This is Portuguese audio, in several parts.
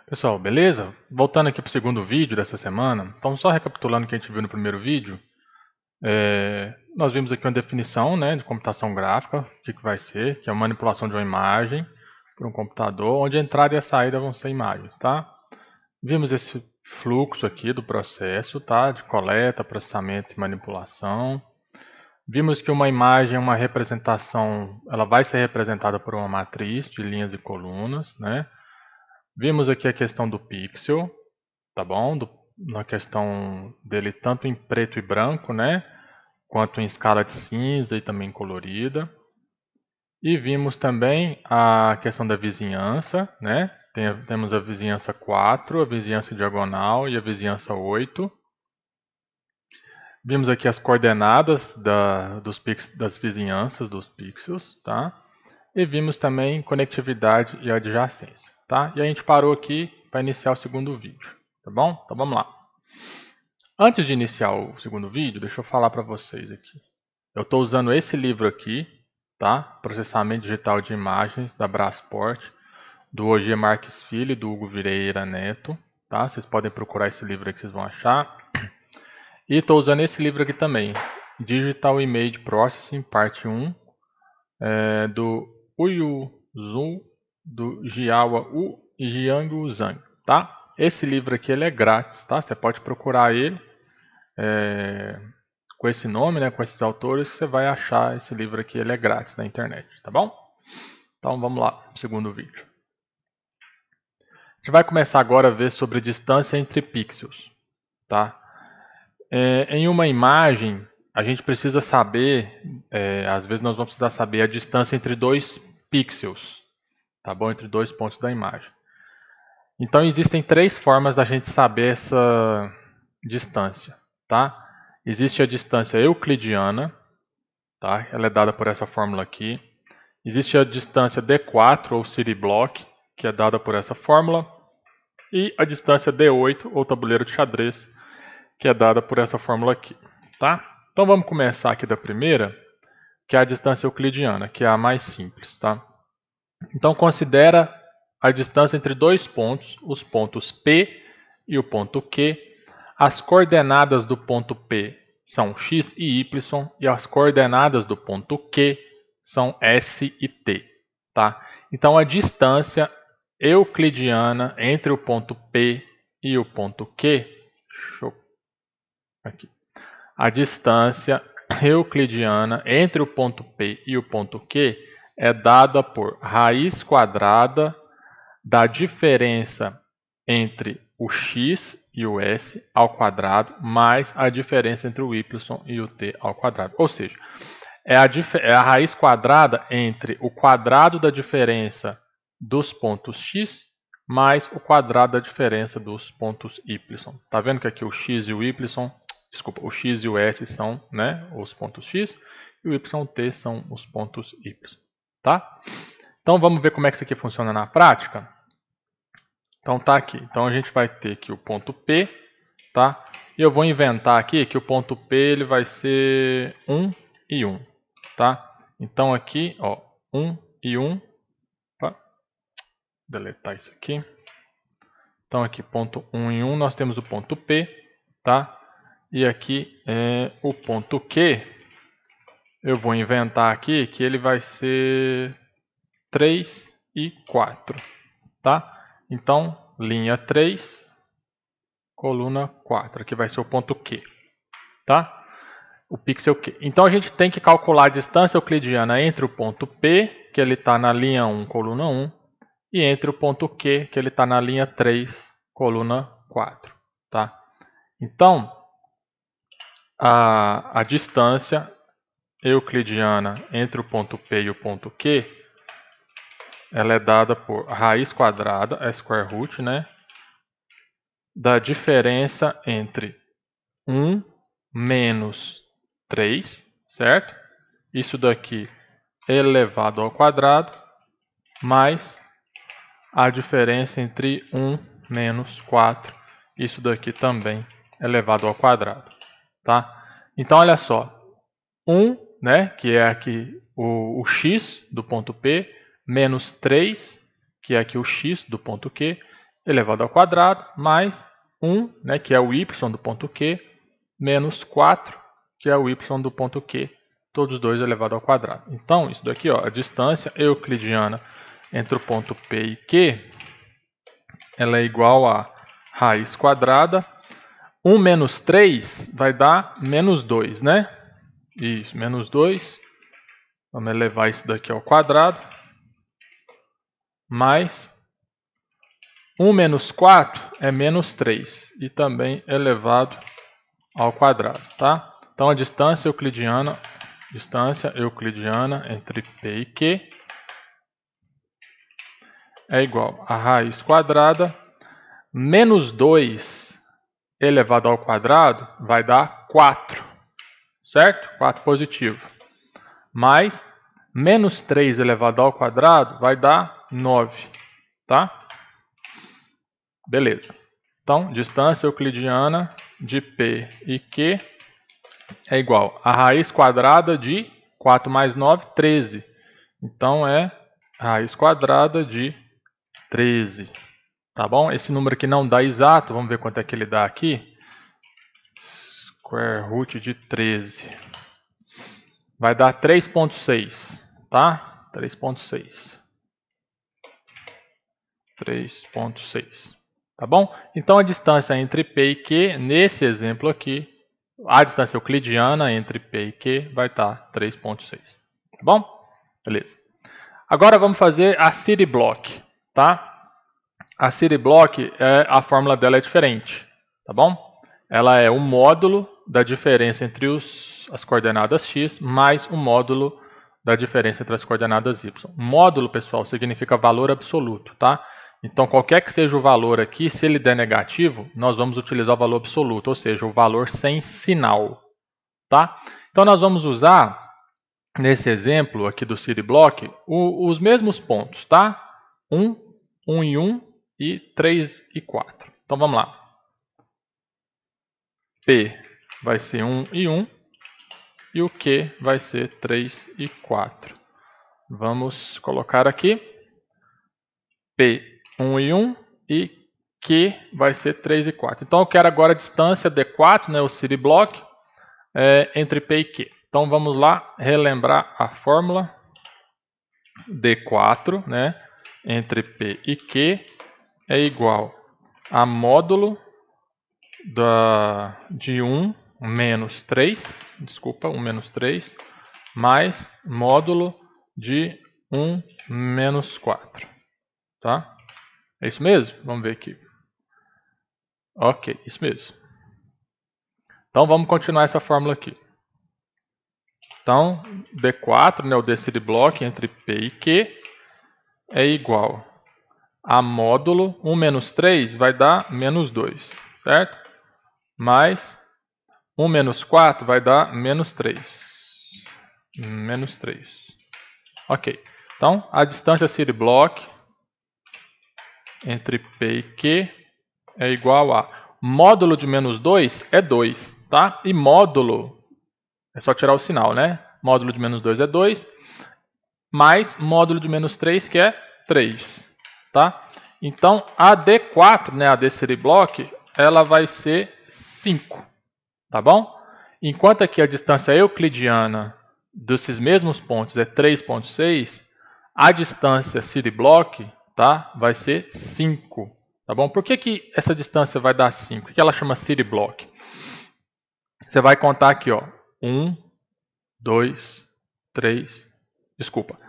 Pessoal, beleza? Voltando aqui para o segundo vídeo dessa semana, então só recapitulando o que a gente viu no primeiro vídeo, nós vimos aqui uma definição, né, de computação gráfica, o que vai ser, que é a manipulação de uma imagem por um computador, onde a entrada e a saída vão ser imagens, tá? Vimos esse fluxo aqui do processo, tá, de coleta, processamento e manipulação. Vimos que uma imagem, uma representação, ela vai ser representada por uma matriz de linhas e colunas, né? Vimos aqui a questão do pixel, tá bom? Na questão dele tanto em preto e branco, né? Quanto em escala de cinza e também colorida. E vimos também a questão da vizinhança, né? Temos a vizinhança 4, a vizinhança diagonal e a vizinhança 8. Vimos aqui as coordenadas das vizinhanças dos pixels, tá? E vimos também conectividade e adjacência, tá? E a gente parou aqui para iniciar o segundo vídeo, tá bom? Então vamos lá. Antes de iniciar o segundo vídeo, deixa eu falar para vocês aqui. Eu estou usando esse livro aqui, tá? Processamento Digital de Imagens, da Brasport, do Ogier Marques Filho e do Hugo Vireira Neto, tá? Vocês podem procurar esse livro aí que vocês vão achar. E estou usando esse livro aqui também, Digital Image Processing, parte 1, do Uyu Zhu, do Jiawa Wu e Jiang Zhang, tá? Esse livro aqui ele é grátis, tá? Você pode procurar ele com esse nome, né, com esses autores, você vai achar esse livro aqui, ele é grátis na internet, tá bom? Então vamos lá, segundo vídeo. A gente vai começar agora a ver sobre distância entre pixels, tá? Em uma imagem, a gente precisa saber, às vezes nós vamos precisar saber a distância entre dois pixels, tá bom? Entre dois pontos da imagem. Então existem três formas da gente saber essa distância, tá? Existe a distância euclidiana, tá? Ela é dada por essa fórmula aqui. Existe a distância D4 ou City Block, que é dada por essa fórmula, e a distância D8 ou tabuleiro de xadrez, que é dada por essa fórmula aqui, tá? Então vamos começar aqui da primeira, que é a distância euclidiana, que é a mais simples, tá? Então considera a distância entre dois pontos, os pontos P e o ponto Q. As coordenadas do ponto P são x e y e as coordenadas do ponto Q são s e t, tá? Então a distância euclidiana entre o ponto P e o ponto Q, a distância euclidiana entre o ponto P e o ponto Q é dada por raiz quadrada da diferença entre o x e o s ao quadrado mais a diferença entre o y e o t ao quadrado. Ou seja, é a raiz quadrada entre o quadrado da diferença dos pontos x mais o quadrado da diferença dos pontos y. Tá vendo que aqui o x e o y, desculpa, o x e o s são, né, os pontos x e o y e o t são os pontos y, tá? Então vamos ver como é que isso aqui funciona na prática. Então tá aqui. Então a gente vai ter aqui o ponto P, tá? E eu vou inventar aqui que o ponto P ele vai ser 1 e 1, tá? Então aqui, ó, 1 e 1. Opa, deletar isso aqui. Então aqui ponto 1 e 1 nós temos o ponto P, tá? E aqui o ponto Q. Eu vou inventar aqui que ele vai ser 3 e 4, tá? Então, linha 3, coluna 4. Aqui vai ser o ponto Q, tá? O pixel Q. Então, a gente tem que calcular a distância euclidiana entre o ponto P, que ele está na linha 1, coluna 1, e entre o ponto Q, que ele está na linha 3, coluna 4, tá? Então, a distância euclidiana entre o ponto P e o ponto Q, ela é dada por raiz quadrada, a square root, né, da diferença entre 1 menos 3, certo? Isso daqui elevado ao quadrado, mais a diferença entre 1 menos 4, isso daqui também elevado ao quadrado, tá? Então, olha só, 1, né, que é aqui o x do ponto P, menos 3, que é aqui o x do ponto Q, elevado ao quadrado, mais 1, né, que é o y do ponto Q, menos 4, que é o y do ponto Q, todos dois elevado ao quadrado. Então, isso daqui, ó, a distância euclidiana entre o ponto P e Q, ela é igual a raiz quadrada. 1 menos 3 vai dar menos 2, né? Isso, menos 2. Vamos elevar isso daqui ao quadrado. Mais 1 menos 4 é menos 3. E também elevado ao quadrado, tá? Então, a distância euclidiana entre P e Q é igual a raiz quadrada menos 2 elevado ao quadrado vai dar 4, certo? 4 positivo. Mais menos 3 elevado ao quadrado vai dar 9, tá? Beleza. Então, distância euclidiana de P e Q é igual a raiz quadrada de 4 mais 9, 13. Então, é raiz quadrada de 13. Tá bom? Esse número aqui não dá exato. Vamos ver quanto é que ele dá aqui. Square root de 13. Vai dar 3,6. Tá? 3,6. 3,6. Tá bom? Então, a distância entre P e Q, nesse exemplo aqui, a distância euclidiana entre P e Q vai estar 3,6. Tá bom? Beleza. Agora vamos fazer a city block, tá? A city block, a fórmula dela é diferente, tá bom? Ela é o módulo da diferença entre as coordenadas x mais o módulo da diferença entre as coordenadas y. Módulo, pessoal, significa valor absoluto, tá? Então, qualquer que seja o valor aqui, se ele der negativo, nós vamos utilizar o valor absoluto, ou seja, o valor sem sinal, tá? Então, nós vamos usar, nesse exemplo aqui do city block, os mesmos pontos, tá? 1, 1 e 1 e 3 e 4. Então, vamos lá. P vai ser 1 e 1 e o Q vai ser 3 e 4. Vamos colocar aqui P 1 e 1 e Q vai ser 3 e 4. Então, eu quero agora a distância D4, né, o city block, entre P e Q. Então, vamos lá relembrar a fórmula. D4, né, entre P e Q é igual a módulo de 1 menos 3, desculpa, 1 menos 3, mais módulo de 1 menos 4. Tá? É isso mesmo? Vamos ver aqui. Ok, isso mesmo. Então, vamos continuar essa fórmula aqui. Então, D4, né, o dcity block entre P e Q, é igual a módulo 1 menos 3 vai dar menos 2, certo? Mais 1 menos 4 vai dar menos 3. Menos 3. Ok. Então, a distância city block entre P e Q é igual a módulo de menos 2 é 2, tá? E módulo, é só tirar o sinal, né? Módulo de menos 2 é 2, mais módulo de menos 3, que é 3, tá? Então, a D4, né, a dcity block, ela vai ser 5, tá bom? Enquanto aqui a distância euclidiana desses mesmos pontos é 3,6, a distância city block, tá, vai ser 5, tá bom? Por que essa distância vai dar 5? Por que ela chama city block? Você vai contar aqui, ó, 1, 2, 3, desculpa.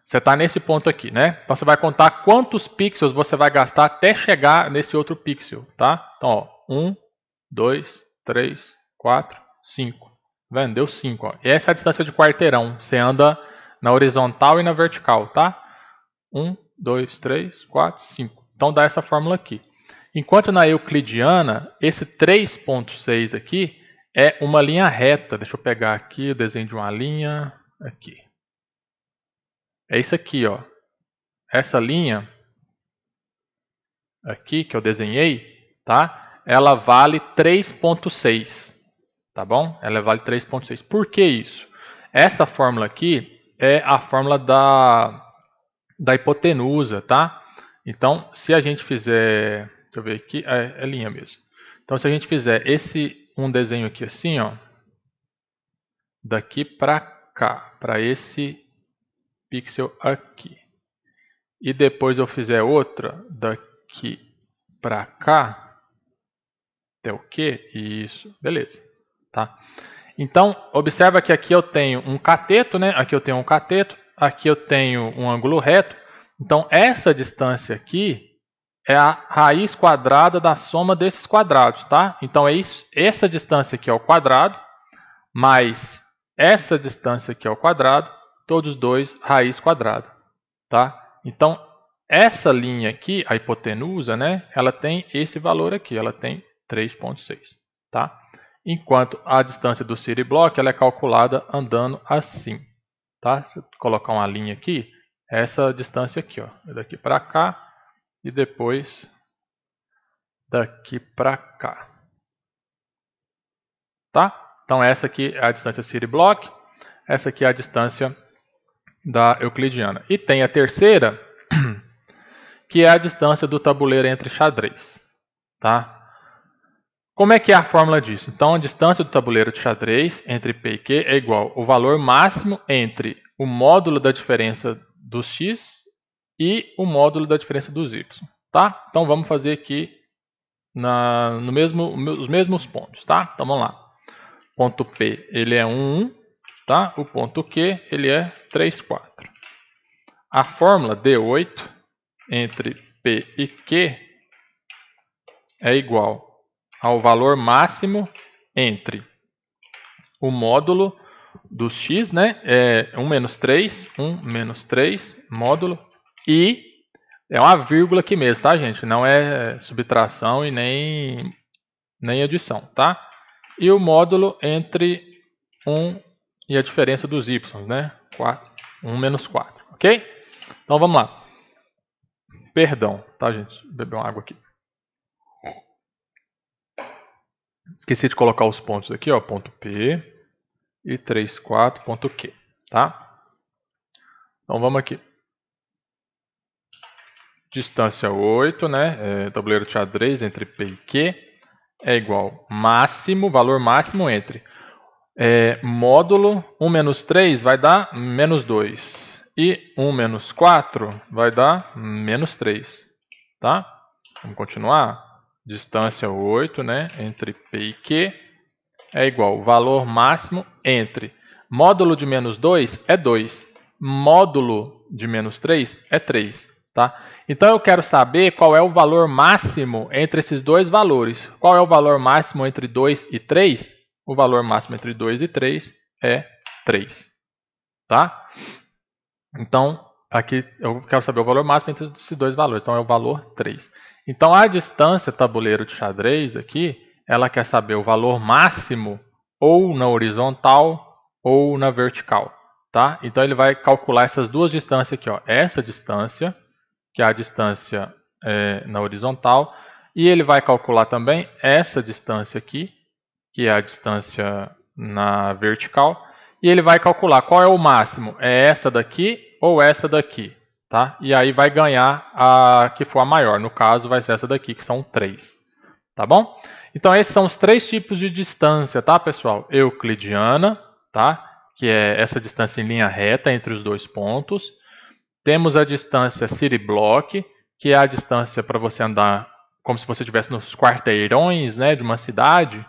Você está nesse ponto aqui, né? Então, você vai contar quantos pixels você vai gastar até chegar nesse outro pixel, tá? Então, ó, 1, 2, 3, 4, 5. Vendo? Deu 5. Ó. Essa é a distância de quarteirão. Você anda na horizontal e na vertical, tá? 1, 2, 3, 4, 5. Então, dá essa fórmula aqui. Enquanto na euclidiana, esse 3,6 aqui é uma linha reta. Deixa eu pegar aqui o desenho de uma linha. Aqui. É isso aqui, ó. Essa linha aqui que eu desenhei, tá? Ela vale 3,6, tá bom? Ela vale 3,6. Por que isso? Essa fórmula aqui é a fórmula da hipotenusa, tá? Então, se a gente fizer, deixa eu ver aqui, é linha mesmo. Então, se a gente fizer um desenho aqui assim, ó, daqui para cá, para esse pixel aqui, e depois eu fizer outra daqui para cá, até o quê? Isso, beleza, tá? Então, observa que aqui eu tenho um cateto, né? Aqui eu tenho um cateto, aqui eu tenho um ângulo reto. Então, essa distância aqui é a raiz quadrada da soma desses quadrados, tá? Então, essa distância aqui ao quadrado, mais essa distância aqui ao quadrado, todos dois raiz quadrada, tá? Então, essa linha aqui, a hipotenusa, né? Ela tem esse valor aqui, ela tem 3,6, tá? Enquanto a distância do city block ela é calculada andando assim, tá? Se eu colocar uma linha aqui, essa distância aqui, ó, daqui para cá e depois daqui para cá, tá? Então essa aqui é a distância city block, essa aqui é a distância da euclidiana. E tem a terceira, que é a distância do tabuleiro entre xadrez, tá? Como é que é a fórmula disso? Então, a distância do tabuleiro de xadrez entre P e Q é igual ao valor máximo entre o módulo da diferença dos x e o módulo da diferença dos y, tá? Então, vamos fazer aqui os mesmos pontos, tá? Então, vamos lá. Ponto P, ele é 1, 1, tá? O ponto Q, ele é 3, 4. A fórmula D8 entre P e Q é igual ao valor máximo entre o módulo dos x, né? 1 menos 3, módulo, e é uma vírgula aqui mesmo, tá, gente? Não é subtração e nem adição, tá? E o módulo entre 1 e a diferença dos y, né? 1 menos 4, ok? Então vamos lá. Perdão, tá, gente? Vou beber uma água aqui. Esqueci de colocar os pontos aqui, ó, ponto P e 3, 4, ponto Q, tá? Então vamos aqui. Distância 8, né? Tabuleiro de xadrez entre P e Q é igual máximo, valor máximo entre módulo 1 menos 3 vai dar menos 2 e 1 menos 4 vai dar menos 3, tá? Vamos continuar. Distância 8, né? Entre P e Q é igual valor máximo entre módulo de menos 2 é 2, módulo de menos 3 é 3. Tá? Então eu quero saber qual é o valor máximo entre esses dois valores. Qual é o valor máximo entre 2 e 3? O valor máximo entre 2 e 3 é 3. Tá? Então, aqui eu quero saber o valor máximo entre esses dois valores. Então é o valor 3. Então a distância tabuleiro de xadrez aqui, ela quer saber o valor máximo ou na horizontal ou na vertical. Tá? Então ele vai calcular essas duas distâncias aqui. Ó. Essa distância, que é a distância na horizontal, e ele vai calcular também essa distância aqui, que é a distância na vertical, e ele vai calcular qual é o máximo, é essa daqui ou essa daqui, tá? E aí vai ganhar a que for a maior, no caso vai ser essa daqui, que são 3, tá bom? Então esses são os 3 tipos de distância, tá, pessoal? Euclidiana, tá? Que é essa distância em linha reta entre os dois pontos. Temos a distância city block, que é a distância para você andar como se você estivesse nos quarteirões, né, de uma cidade.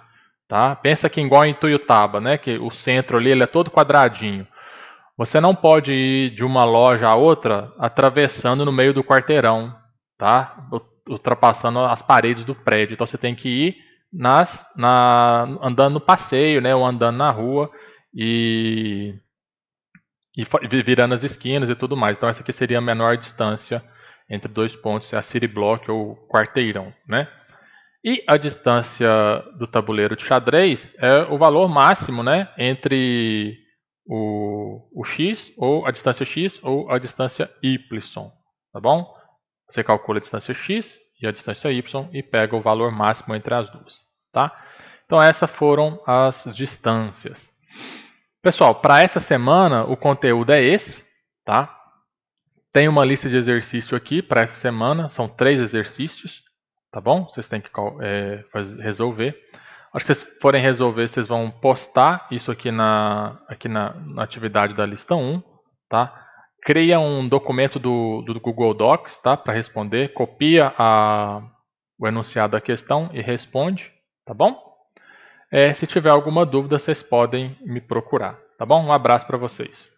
Tá? Pensa que igual em Tuiutaba, né, que o centro ali ele é todo quadradinho. Você não pode ir de uma loja a outra atravessando no meio do quarteirão, tá? Ultrapassando as paredes do prédio. Então você tem que ir andando no passeio, né, ou andando na rua e virando as esquinas e tudo mais. Então essa aqui seria a menor distância entre dois pontos, é a city block ou quarteirão, né? E a distância do tabuleiro de xadrez é o valor máximo, né, entre o x, ou a distância x, ou a distância y, tá bom? Você calcula a distância x e a distância y e pega o valor máximo entre as duas, tá? Então essas foram as distâncias. Pessoal, para essa semana o conteúdo é esse, tá? Tem uma lista de exercício aqui para essa semana, são 3 exercícios, tá bom? Vocês têm que resolver. Acho que vocês forem resolver, vocês vão postar isso aqui na atividade da lista 1, tá? Cria um documento do Google Docs, tá? Para responder, copia o enunciado da questão e responde, tá bom? Se tiver alguma dúvida, vocês podem me procurar, tá bom? Um abraço para vocês.